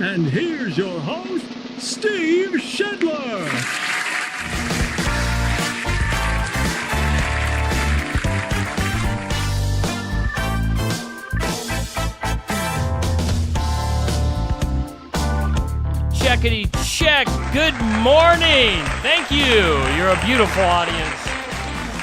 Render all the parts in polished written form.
And here's your host, Steve Shedler. Checkity check. Good morning. Thank you. You're a beautiful audience.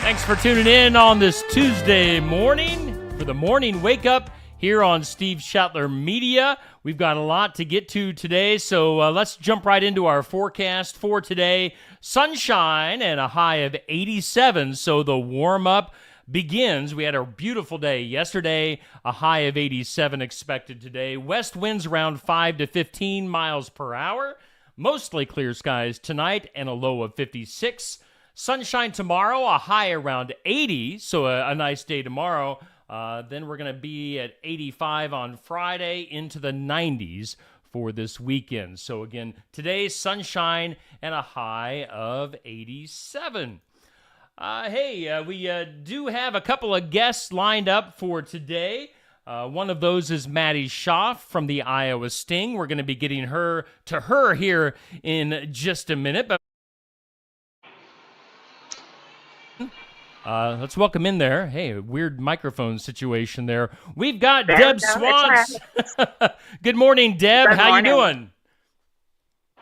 Thanks for tuning in on this Tuesday morning for the morning wake up here on Steve Shetler Media. We've got a lot to get to today, so let's jump right into our forecast for today. Sunshine and a high of 87, so the warm-up begins. We had a beautiful day yesterday, a high of 87 expected today. West winds around 5 to 15 miles per hour. Mostly clear skies tonight and a low of 56. Sunshine tomorrow, a high around 80, so a nice day tomorrow. Then we're going to be at 85 on Friday, into the 90s for this weekend. So again, today's sunshine and a high of 87. We do have a couple of guests lined up for today. One of those is Maddie Schaaf from the Iowa Sting. We're going to be getting her here in just a minute. But let's welcome in there. Hey, weird microphone situation there. We've got Deb Swans. Good morning, Deb. Good How morning. you doing?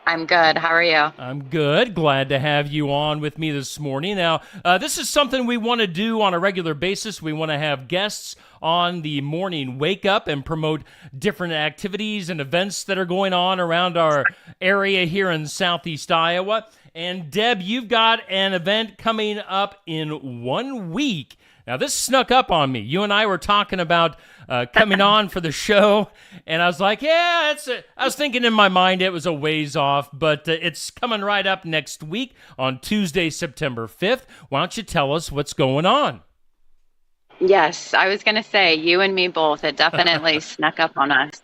I'm good. How are you? I'm good. Glad to have you on with me this morning. Now, this is something we want to do on a regular basis. We want to have guests on the morning wake up and promote different activities and events that are going on around our area here in Southeast Iowa. And Deb, you've got an event coming up in 1 week. Now, this snuck up on me. You and I were talking about coming on for the show, and I was like, I was thinking in my mind it was a ways off, but it's coming right up next week on Tuesday, September 5th. Why don't you tell us what's going on? Yes, I was going to say, you and me both. It definitely snuck up on us.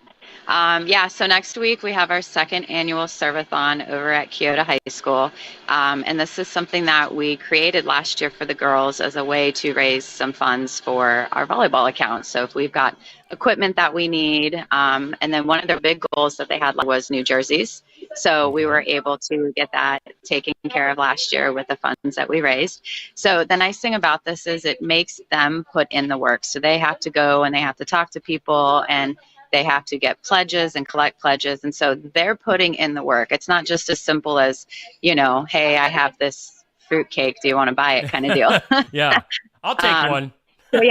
So next week we have our second annual Serve-a-thon over at Keota High School. And this is something that we created last year for the girls as a way to raise some funds for our volleyball account. So if we've got equipment that we need, and then one of their big goals that they had was new jerseys. So we were able to get that taken care of last year with the funds that we raised. So the nice thing about this is it makes them put in the work. So they have to go and they have to talk to people, and they have to get pledges and collect pledges. And so they're putting in the work. It's not just as simple as, hey, I have this fruitcake. Do you want to buy it kind of deal? Yeah, I'll take one. So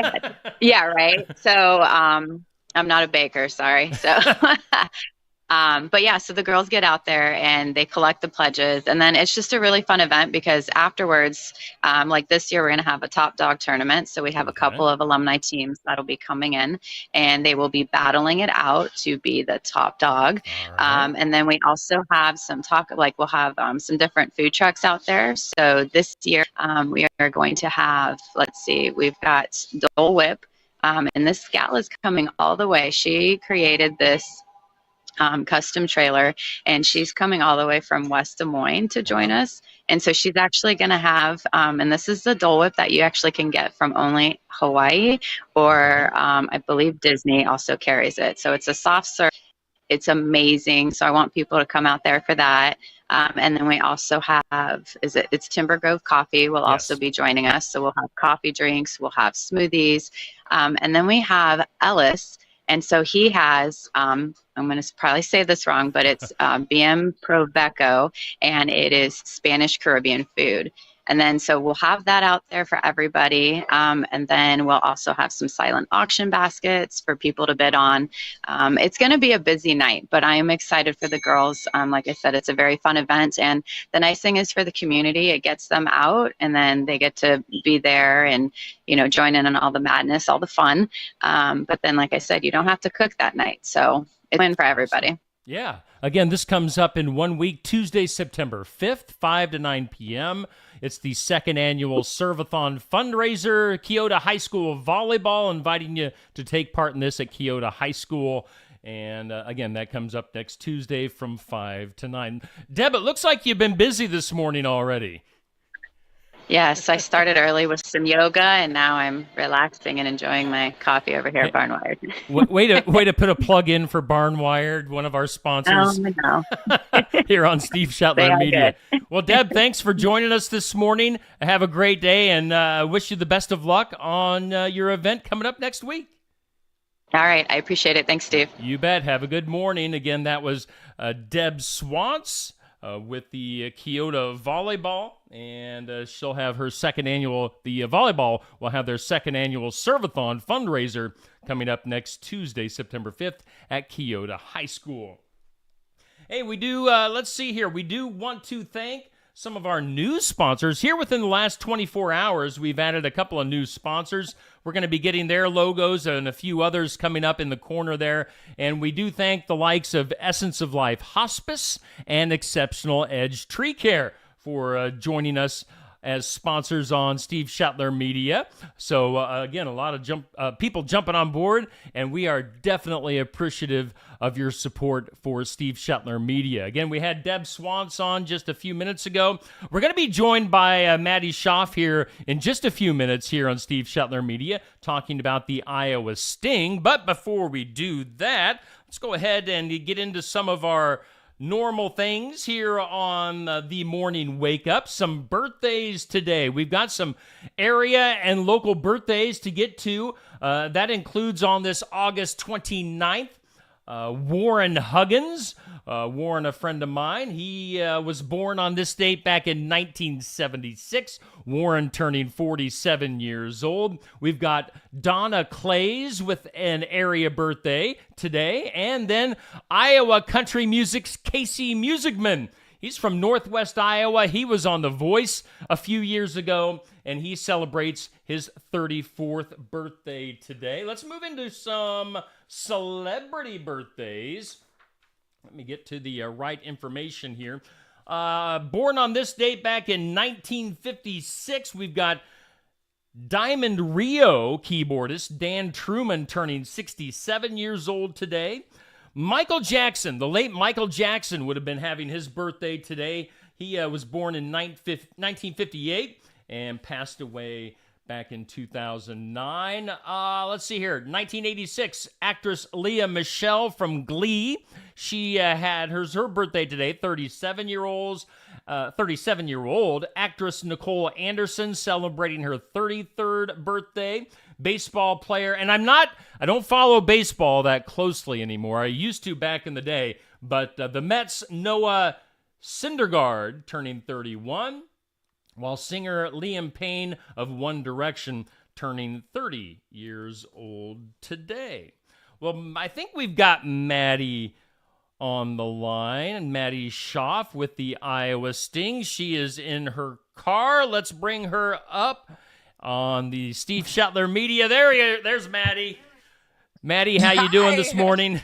yeah, right. So I'm not a baker, sorry. So so the girls get out there and they collect the pledges, and then it's just a really fun event because afterwards, like this year, we're going to have a top dog tournament. So we have a couple of alumni teams that'll be coming in, and they will be battling it out to be the top dog. Right. And then we also have we'll have some different food trucks out there. So this year, we are going to have, we've got Dole Whip, and this gal is coming all the way. She created this custom trailer, and she's coming all the way from West Des Moines to join us. And so she's actually going to have, and this is the Dole Whip that you actually can get from only Hawaii, or I believe Disney also carries it. So it's a soft serve. It's amazing. So I want people to come out there for that. And then we also have, it's Timber Grove Coffee will also be joining us. So we'll have coffee drinks, we'll have smoothies. And then we have Ellis. And so he has, I'm going to probably say this wrong, but it's BM Proveco, and it is Spanish Caribbean food. And then so we'll have that out there for everybody. And then we'll also have some silent auction baskets for people to bid on. It's going to be a busy night, but I am excited for the girls. Like I said, it's a very fun event. And the nice thing is for the community, it gets them out, and then they get to be there and, join in on all the madness, all the fun. But then, like I said, you don't have to cook that night. So it's a win for everybody. Yeah. Again, this comes up in 1 week, Tuesday, September 5th, 5 to 9 p.m. It's the second annual Serve-a-thon fundraiser. Keota High School Volleyball inviting you to take part in this at Keota High School. And again, that comes up next Tuesday from 5 to 9. Deb, it looks like you've been busy this morning already. Yes, I started early with some yoga, and now I'm relaxing and enjoying my coffee over here at Hey, Barnwired. way to put a plug in for Barnwired, one of our sponsors No, here on Steve they Shetler are Media. good. Well, Deb, thanks for joining us this morning. Have a great day, and wish you the best of luck on your event coming up next week. All right, I appreciate it. Thanks, Steve. You bet. Have a good morning. Again, that was Deb Swantz with the Kyoto Volleyball, and she'll have her second annual, the volleyball will have their second annual Servathon fundraiser coming up next Tuesday, September 5th at Kyoto High School. Hey, we do, let's see here. We do want to thank some of our new sponsors. Here within the last 24 hours, we've added a couple of new sponsors. We're going to be getting their logos and a few others coming up in the corner there. And we do thank the likes of Essence of Life Hospice and Exceptional Edge Tree Care for joining us as sponsors on Steve Shetler Media. So again, a lot of people jumping on board, and we are definitely appreciative of your support for Steve Shetler Media. Again, we had Deb Swantz on just a few minutes ago. We're going to be joined by Maddie Schaaf here in just a few minutes here on Steve Shetler Media, talking about the Iowa Sting. But before we do that, let's go ahead and get into some of our normal things here on the morning wake up. Some birthdays today. We've got some area and local birthdays to get to. That includes on this August 29th, Warren Huggins. Warren, a friend of mine, he was born on this date back in 1976. Warren turning 47 years old. We've got Donna Clays with an area birthday today. And then Iowa country music's Casey Musicman. He's from Northwest Iowa. He was on The Voice a few years ago, and he celebrates his 34th birthday today. Let's move into some celebrity birthdays. Let me get to the right information here. Born on this date back in 1956, we've got Diamond Rio keyboardist Dan Truman turning 67 years old today. Michael Jackson, the late Michael Jackson, would have been having his birthday today. He was born in 1958 and passed away back in 2009. Let's see here. 1986, actress Leah Michele from Glee. She had her birthday today, 37-year-old. Actress Nicole Anderson celebrating her 33rd birthday. Baseball player, and I don't follow baseball that closely anymore. I used to back in the day, but the Mets' Noah Syndergaard turning 31, while singer Liam Payne of One Direction turning 30 years old today. Well, I think we've got Maddie on the line, and Maddie Schaaf with the Iowa Sting. She is in her car. Let's bring her up on the Steve Shetler Media. There's Maddie. Maddie, how you doing this morning? Good.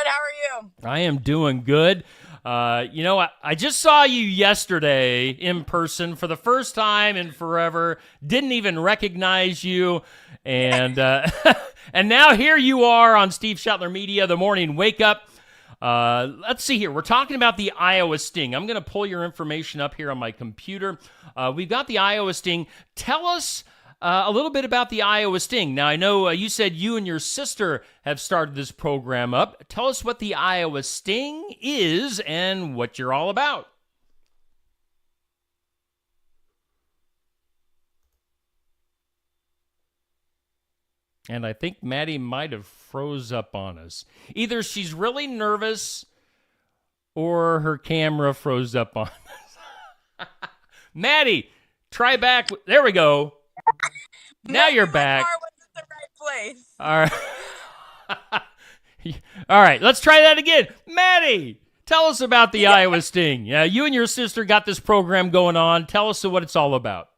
How are you? I am doing good. I just saw you yesterday in person for the first time in forever. Didn't even recognize you. And and now here you are on Steve Shetler Media, the morning wake up. Let's see here. We're talking about the Iowa Sting. I'm going to pull your information up here on my computer. We've got the Iowa Sting. Tell us a little bit about the Iowa Sting. Now, I know you said you and your sister have started this program up. Tell us what the Iowa Sting is and what you're all about. And I think Maddie might have froze up on us. Either she's really nervous or her camera froze up on us. Maddie, try back. There we go. Now you're back. My car was at the right place. All right. All right, let's try that again. Maddie, tell us about the Iowa Sting. Yeah, you and your sister got this program going on. Tell us what it's all about.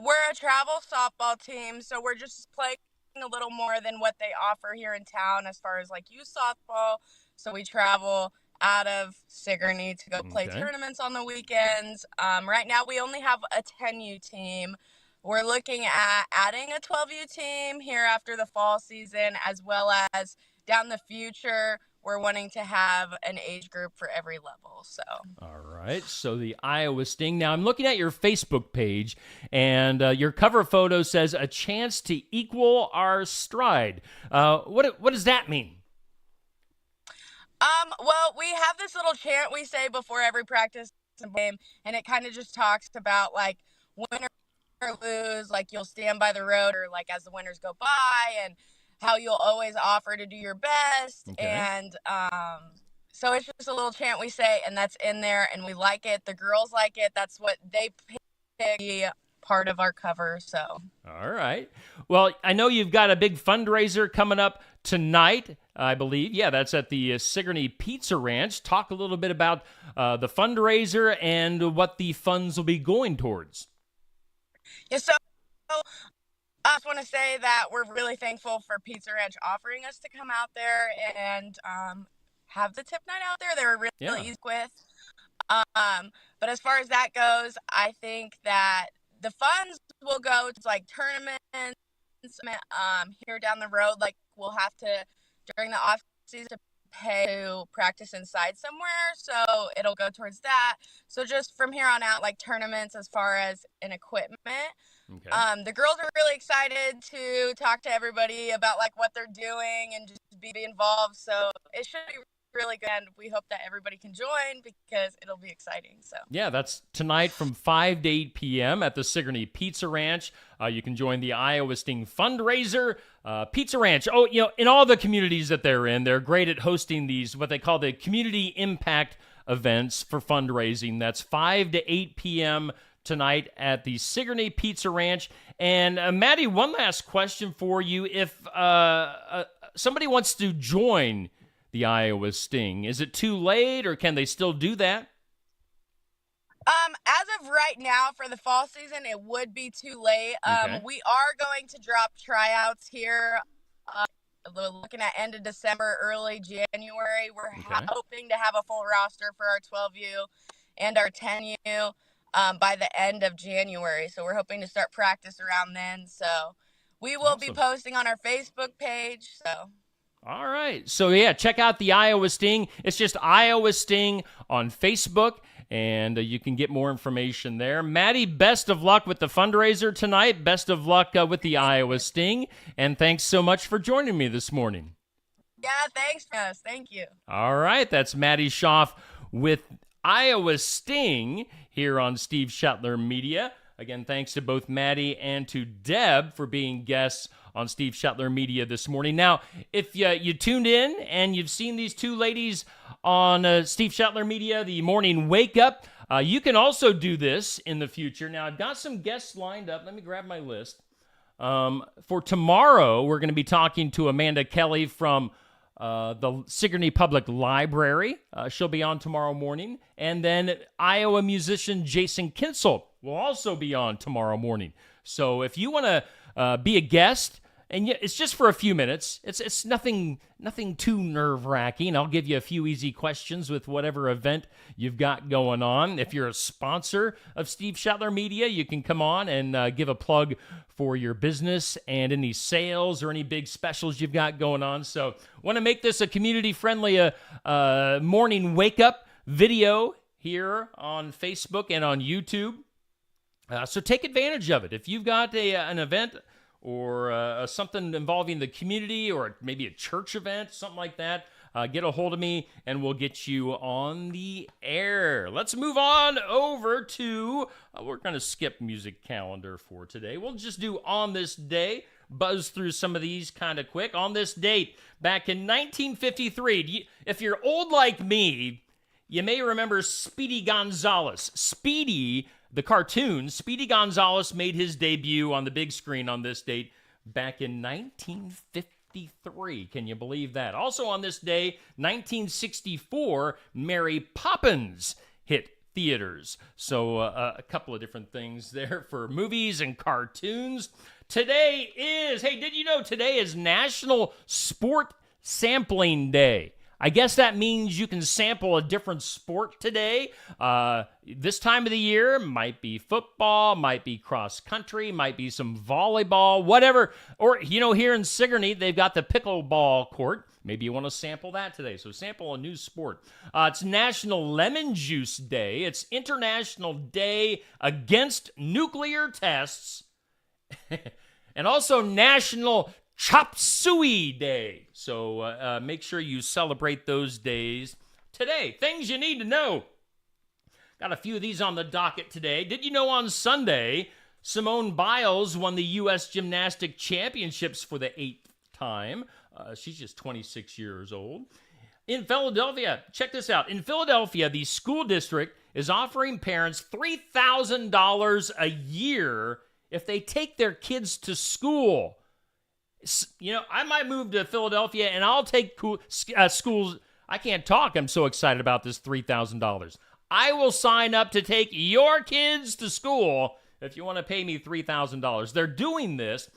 We're a travel softball team, so we're just playing a little more than what they offer here in town as far as like youth softball. So we travel out of Sigourney to go play tournaments on the weekends. Right now we only have a 10U team. We're looking at adding a 12U team here after the fall season, as well as down the future, we're wanting to have an age group for every level. So. All right. So the Iowa Sting. Now I'm looking at your Facebook page, and your cover photo says "A chance to equal our stride." What does that mean? Well, we have this little chant we say before every practice and game, and it kind of just talks about like win or lose, like you'll stand by the road or like as the winners go by, and how you'll always offer to do your best. Okay. And so it's just a little chant we say, and that's in there, and we like it. The girls like it. That's what they pick part of our cover. So. All right. Well, I know you've got a big fundraiser coming up tonight, I believe. Yeah, that's at the Sigourney Pizza Ranch. Talk a little bit about the fundraiser and what the funds will be going towards. Yeah, so I just want to say that we're really thankful for Pizza Ranch offering us to come out there and have the tip night out there. They were really easy with. But as far as that goes, I think that the funds will go to like tournaments here down the road. Like we'll have to, during the off season, to pay to practice inside somewhere. So it'll go towards that. So just from here on out, like tournaments as far as an equipment. Okay. The girls are really excited to talk to everybody about like what they're doing and just be involved. So it should be really good, and we hope that everybody can join because it'll be exciting. So yeah, that's tonight from 5 to 8 p.m. at the Sigourney Pizza Ranch. You can join the Iowa Sting fundraiser. Pizza Ranch, in all the communities that they're in, they're great at hosting these, what they call the community impact events for fundraising. That's 5 to 8 p.m. tonight at the Sigourney Pizza Ranch. And Maddie, one last question for you. If somebody wants to join the Iowa Sting, is it too late, or can they still do that? As of right now for the fall season, it would be too late. Okay. We are going to drop tryouts here. Looking at end of December, early January. We're hoping to have a full roster for our 12U and our 10U by the end of January. So we're hoping to start practice around then. So we will be posting on our Facebook page. So. All right. So, yeah, check out the Iowa Sting. It's just Iowa Sting on Facebook, and you can get more information there. Maddie, best of luck with the fundraiser tonight. Best of luck with the Iowa Sting, and thanks so much for joining me this morning. Yeah, thanks, Jess. Thank you. All right. That's Maddie Schaaf with Iowa Sting here on Steve Shetler Media. Again, thanks to both Maddie and to Deb for being guests on Steve Shetler Media this morning. Now, if you tuned in and you've seen these two ladies on Steve Shetler Media, the morning wake up, you can also do this in the future. Now, I've got some guests lined up. Let me grab my list. For tomorrow, we're going to be talking to Amanda Kelly from the Sigourney Public Library. She'll be on tomorrow morning. And then Iowa musician Jason Kinsel will also be on tomorrow morning. So if you want to be a guest, and it's just for a few minutes. It's nothing too nerve-wracking. I'll give you a few easy questions with whatever event you've got going on. If you're a sponsor of Steve Shetler Media, you can come on and give a plug for your business and any sales or any big specials you've got going on. So want to make this a community-friendly morning wake-up video here on Facebook and on YouTube. So take advantage of it. If you've got an event or something involving the community or maybe a church event, something like that, get a hold of me and we'll get you on the air. Let's move on over to, we're going to skip music calendar for today. We'll just do on this day, buzz through some of these kind of quick. On this date, back in 1953, if you're old like me, you may remember Speedy Gonzales. Speedy, the cartoon, Speedy Gonzales made his debut on the big screen on this date back in 1953. Can you believe that? Also on this day, 1964, Mary Poppins hit theaters. So a couple of different things there for movies and cartoons. Today is, hey, did you know today is National Sport Sampling Day? I guess that means you can sample a different sport today. This time of the year might be football, might be cross country, might be some volleyball, whatever. Or, here in Sigourney, they've got the pickleball court. Maybe you want to sample that today. So sample a new sport. It's National Lemon Juice Day. It's International Day Against Nuclear Tests. And also National Chop Suey Day. So make sure you celebrate those days today. Things you need to know. Got a few of these on the docket today. Did you know on Sunday, Simone Biles won the U.S. Gymnastic Championships for the 8th time? She's just 26 years old. In Philadelphia, check this out. In Philadelphia, the school district is offering parents $3,000 a year if they take their kids to school. I might move to Philadelphia and I'll take schools. I can't talk. I'm so excited about this $3,000. I will sign up to take your kids to school if you want to pay me $3,000. They're doing this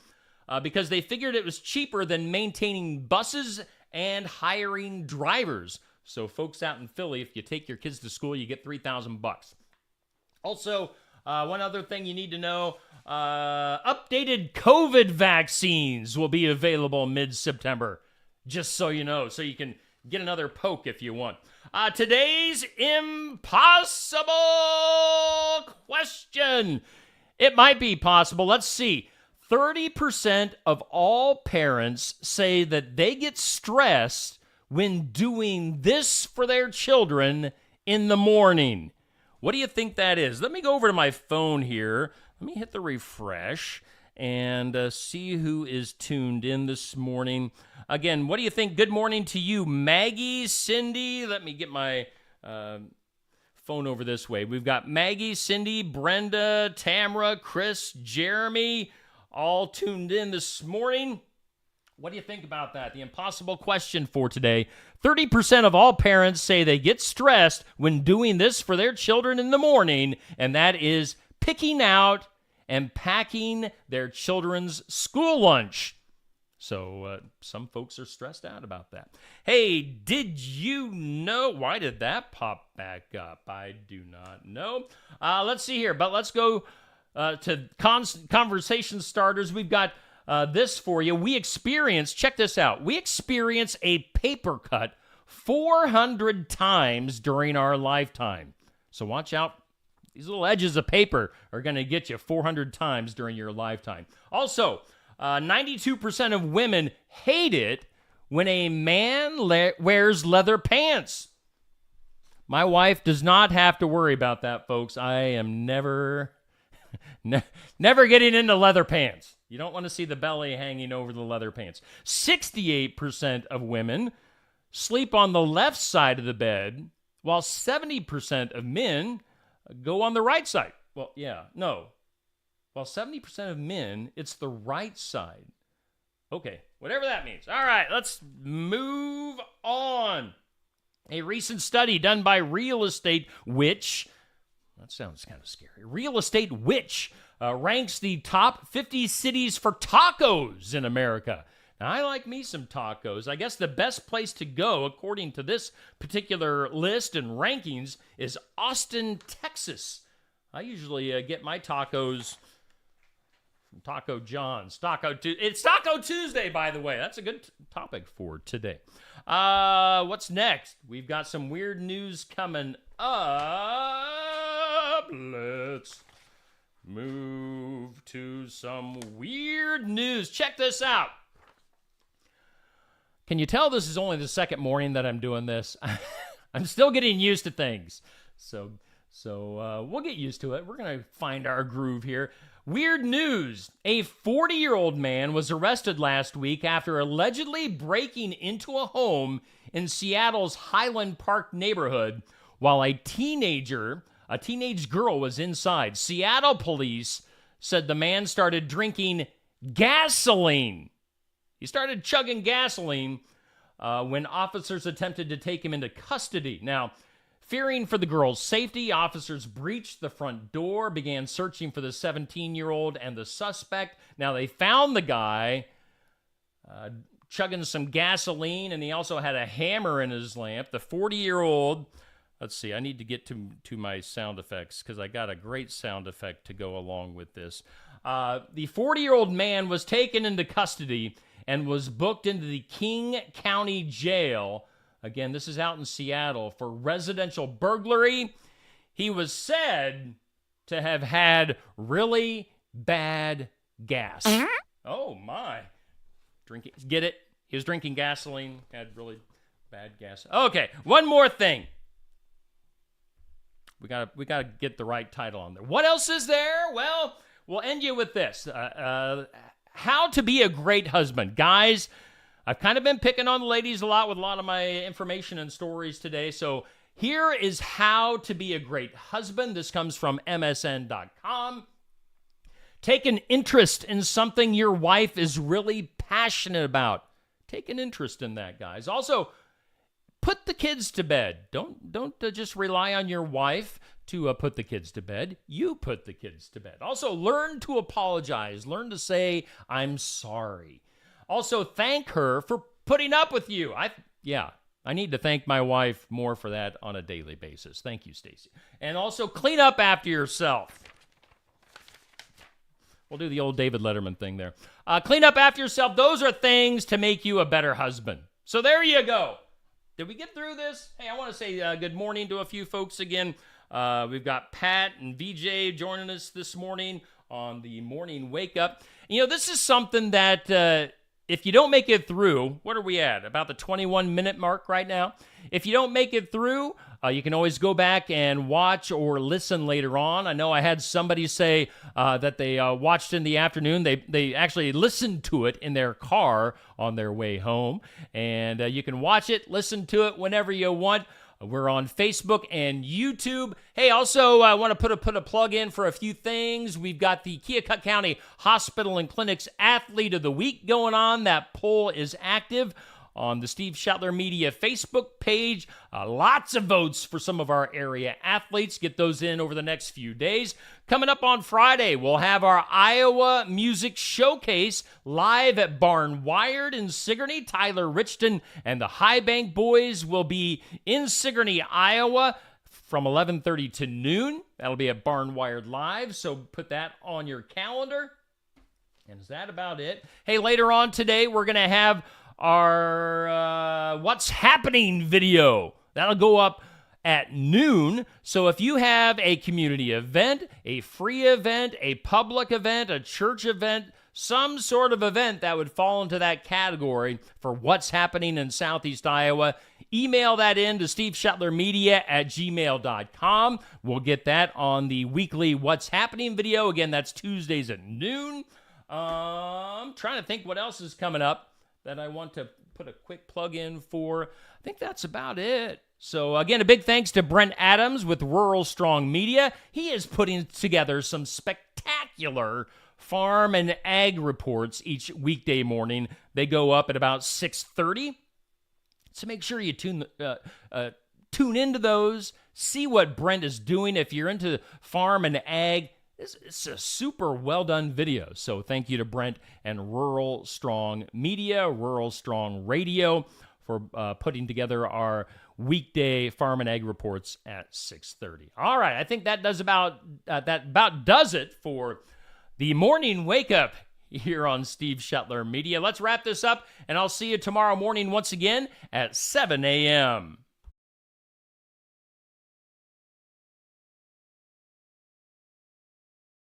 because they figured it was cheaper than maintaining buses and hiring drivers. So folks out in Philly, if you take your kids to school, you get $3,000. Also, one other thing you need to know, updated COVID vaccines will be available mid-September, just so you know, so you can get another poke if you want. Today's impossible question. It might be possible. Let's see. 30% of all parents say that they get stressed when doing this for their children in the morning. What do you think that is? Let me go over to my phone here. Let me hit the refresh and see who is tuned in this morning. Again, what do you think? Good morning to you, Maggie, Cindy. Let me get my phone over this way. We've got Maggie, Cindy, Brenda, Tamara, Chris, Jeremy, all tuned in this morning. What do you think about that? The impossible question for today. 30% of all parents say they get stressed when doing this for their children in the morning, and that is picking out and packing their children's school lunch. So some folks are stressed out about that. Hey, did you know? Why did that pop back up? I do not know. Let's see here, but let's go to conversation starters. We've got this for you. Check this out. We experience a paper cut 400 times during our lifetime. So watch out. These little edges of paper are going to get you 400 times during your lifetime. Also, 92% of women hate it when a man wears leather pants. My wife does not have to worry about that, folks. I am never getting into leather pants. You don't want to see the belly hanging over the leather pants. 68% of women sleep on the left side of the bed, while 70% of men go on the right side. While 70% of men, it's the right side. Okay, whatever that means. All right, let's move on. A recent study done by Real Estate Witch, that sounds kind of scary. Real Estate Witch ranks the top 50 cities for tacos in America. Now, I like me some tacos. I guess the best place to go, according to this particular list and rankings, is Austin, Texas. I usually get my tacos from Taco John's. It's Taco Tuesday, by the way. That's a good topic for today. What's next? We've got some weird news coming up. Let's move to some weird news. Check this out. Can you tell this is only the second morning that I'm doing this? I'm still getting used to things. So we'll get used to it. We're going to find our groove here. Weird news. A 40-year-old man was arrested last week after allegedly breaking into a home in Seattle's Highland Park neighborhood while a teenage girl was inside. Seattle police said the man started drinking gasoline. He started chugging gasoline when officers attempted to take him into custody. Now, fearing for the girl's safety, officers breached the front door, began searching for the 17-year-old and the suspect. Now, they found the guy chugging some gasoline, and he also had a hammer in his lamp. The 40-year-old, let's see, I need to get to my sound effects because I got a great sound effect to go along with this. The 40-year-old man was taken into custody and was booked into the King County Jail. Again, this is out in Seattle for residential burglary. He was said to have had really bad gas. Oh, my. Drinking, get it? He was drinking gasoline, had really bad gas. Okay, one more thing. We gotta get the right title on there. What else is there? Well, we'll end you with this. How to be a great husband. Guys, I've kind of been picking on the ladies a lot with a lot of my information and stories today. So here is how to be a great husband. This comes from MSN.com. Take an interest in something your wife is really passionate about. Take an interest in that, guys. Also, put the kids to bed. Don't just rely on your wife to put the kids to bed. You put the kids to bed. Also, learn to apologize. Learn to say, I'm sorry. Also, thank her for putting up with you. I need to thank my wife more for that on a daily basis. Thank you, Stacy. And also, clean up after yourself. We'll do the old David Letterman thing there. Clean up after yourself. Those are things to make you a better husband. So there you go. Did we get through this? Hey, I want to say good morning to a few folks again. We've got Pat and VJ joining us this morning on the morning wake up. You know, this is something that if you don't make it through, what are we at? About the 21-minute mark right now. If you don't make it through, you can always go back and watch or listen later on. I know I had somebody say that they watched in the afternoon. They actually listened to it in their car on their way home. And you can watch it, listen to it whenever you want. We're on Facebook and YouTube. Hey, also, I want to put a plug in for a few things. We've got the Keokuk County Hospital and Clinics Athlete of the Week going on. That poll is active on the Steve Shetler Media Facebook page. Lots of votes for some of our area athletes. Get those in over the next few days. Coming up on Friday, we'll have our Iowa Music Showcase live at Barn Wired in Sigourney. Tyler Richton and the High Bank Boys will be in Sigourney, Iowa from 11:30 to noon. That'll be at Barn Wired Live, so put that on your calendar. And is that about it? Hey, later on today, we're going to have our What's Happening video. That'll go up at noon. So if you have a community event, a free event, a public event, a church event, some sort of event that would fall into that category for what's happening in Southeast Iowa, email that in to steveshetlermedia@gmail.com. We'll get that on the weekly What's Happening video. Again, that's Tuesdays at noon. I'm trying to think what else is coming up that I want to put a quick plug in for. I think that's about it. So again, a big thanks to Brent Adams with Rural Strong Media. He is putting together some spectacular farm and ag reports each weekday morning. They go up at about 6:30. So make sure you tune into those, see what Brent is doing. If you're into farm and ag, it's a super well-done video. So thank you to Brent and Rural Strong Media, Rural Strong Radio for putting together our weekday farm and ag reports at 6:30. All right, I think that about does it for the morning wake-up here on Steve Shetler Media. Let's wrap this up, and I'll see you tomorrow morning once again at 7 a.m.